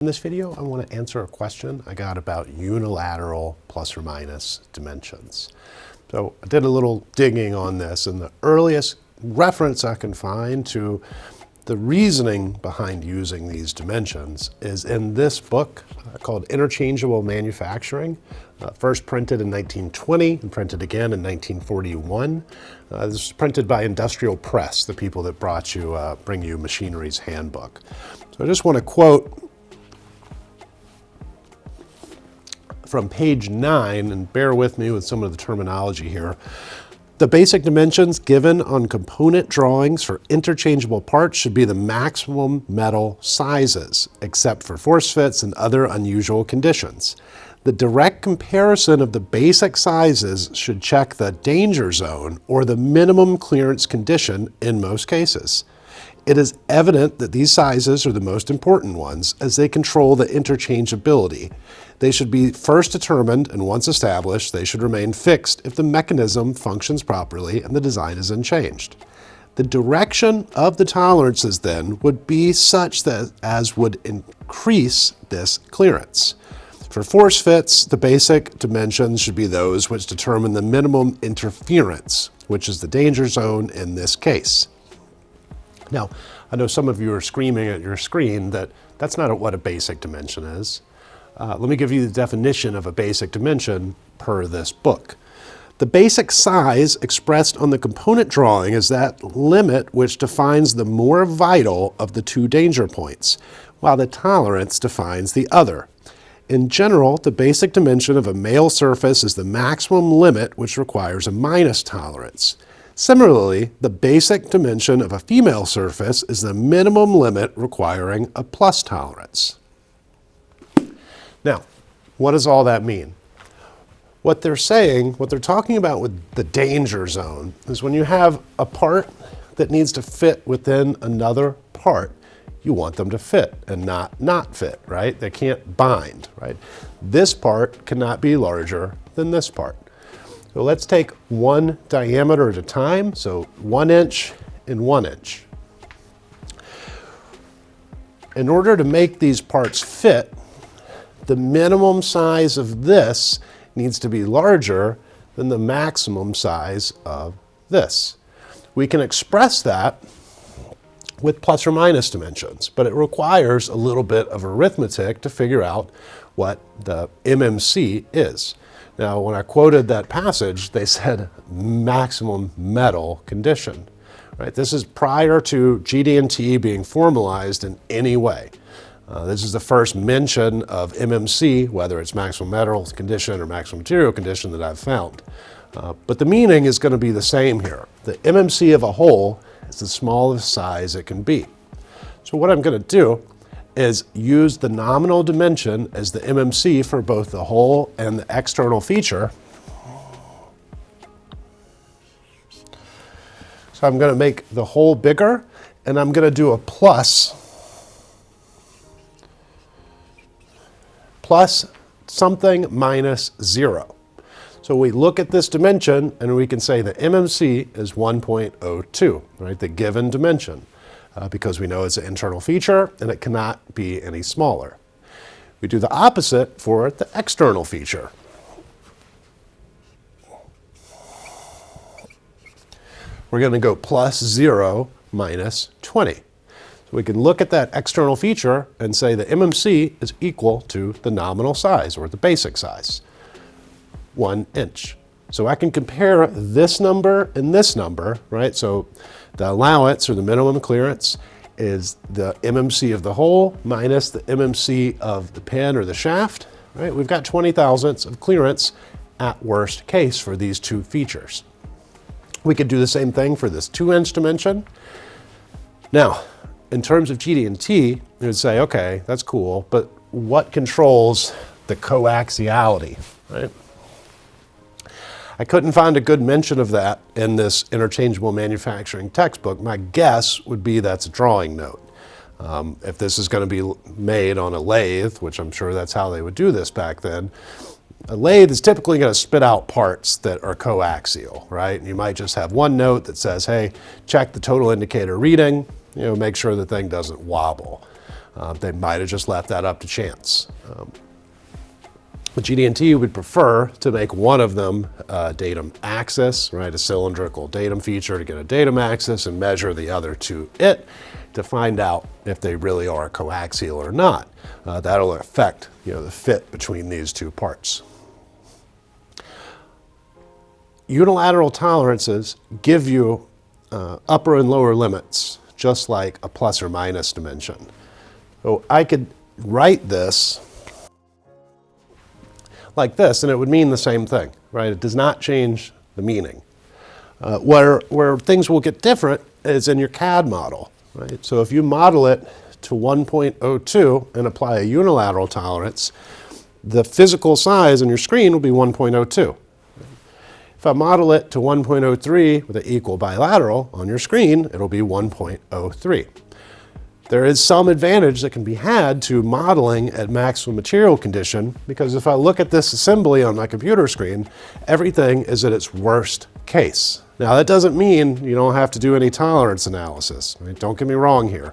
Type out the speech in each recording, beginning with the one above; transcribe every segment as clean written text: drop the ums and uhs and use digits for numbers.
In this video, I want to answer a question I got about unilateral plus or minus dimensions. So I did a little digging on this, and the earliest reference I can find to the reasoning behind using these dimensions is in this book called Interchangeable Manufacturing, first printed in 1920 and printed again in 1941. This was printed by Industrial Press, the people that bring you Machinery's Handbook. So I just want to quote from page 9, and bear with me with some of the terminology here. The basic dimensions given on component drawings for interchangeable parts should be the maximum metal sizes, except for force fits and other unusual conditions. The direct comparison of the basic sizes should check the danger zone or the minimum clearance condition in most cases. It is evident that these sizes are the most important ones as they control the interchangeability. They should be first determined, and once established, they should remain fixed if the mechanism functions properly and the design is unchanged. The direction of the tolerances then would be such that as would increase this clearance. For force fits, the basic dimensions should be those which determine the minimum interference, which is the danger zone in this case. Now, I know some of you are screaming at your screen that that's not what a basic dimension is. Let me give you the definition of a basic dimension per this book. The basic size expressed on the component drawing is that limit which defines the more vital of the two danger points, while the tolerance defines the other. In general, the basic dimension of a male surface is the maximum limit which requires a minus tolerance. Similarly, the basic dimension of a female surface is the minimum limit requiring a plus tolerance. Now, what does all that mean? What they're talking about with the danger zone is when you have a part that needs to fit within another part, you want them to fit and not fit, right? They can't bind, right? This part cannot be larger than this part. So let's take one diameter at a time, so 1 inch and 1 inch. In order to make these parts fit, the minimum size of this needs to be larger than the maximum size of this. We can express that with plus or minus dimensions, but it requires a little bit of arithmetic to figure out what the MMC is. Now, when I quoted that passage, they said maximum metal condition, right? This is prior to GD&T being formalized in any way. This is the first mention of MMC, whether it's maximum metal condition or maximum material condition, that I've found. But the meaning is going to be the same here. The MMC of a hole is the smallest size it can be. So what I'm going to do is use the nominal dimension as the MMC for both the hole and the external feature. So I'm going to make the hole bigger, and I'm going to do a plus something minus 0. So we look at this dimension and we can say the MMC is 1.02, right, the given dimension, because we know it's an internal feature and it cannot be any smaller. We do the opposite for the external feature. We're going to go plus 0 minus 20. So we can look at that external feature and say the MMC is equal to the nominal size, or the basic size, 1 inch. So I can compare this number and this number, right? So the allowance, or the minimum clearance, is the MMC of the hole minus the MMC of the pin or the shaft, right? We've got 20 thousandths of clearance at worst case for these two features. We could do the same thing for this 2-inch dimension. Now, in terms of GD&T, you would say, okay, that's cool, but what controls the coaxiality, right? I couldn't find a good mention of that in this Interchangeable Manufacturing textbook. My guess would be that's a drawing note. If this is going to be made on a lathe, which I'm sure that's how they would do this back then, a lathe is typically going to spit out parts that are coaxial, right? And you might just have one note that says, hey, check the total indicator reading, make sure the thing doesn't wobble. They might have just left that up to chance. GD&T would prefer to make one of them datum axis, right? A cylindrical datum feature to get a datum axis, and measure the other to it to find out if they really are coaxial or not. That'll affect, the fit between these two parts. Unilateral tolerances give you upper and lower limits, just like a plus or minus dimension. So I could write this like this, and it would mean the same thing, right? It does not change the meaning. Where things will get different is in your CAD model, right? So if you model it to 1.02 and apply a unilateral tolerance, the physical size on your screen will be 1.02. If I model it to 1.03 with an equal bilateral on your screen, it'll be 1.03. There is some advantage that can be had to modeling at maximum material condition, because if I look at this assembly on my computer screen, everything is at its worst case. Now that doesn't mean you don't have to do any tolerance analysis, right? Don't get me wrong here,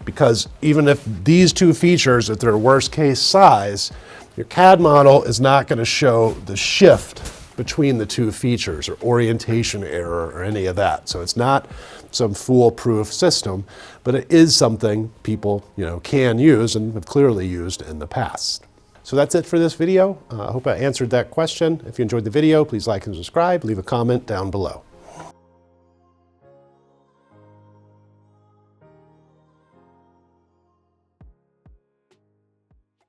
because even if these two features at their worst case size, your CAD model is not going to show the shift between the two features or orientation error or any of that. So it's not some foolproof system, but it is something people can use and have clearly used in the past. So that's it for this video. I hope I answered that question. If you enjoyed the video, please like and subscribe. Leave a comment down below.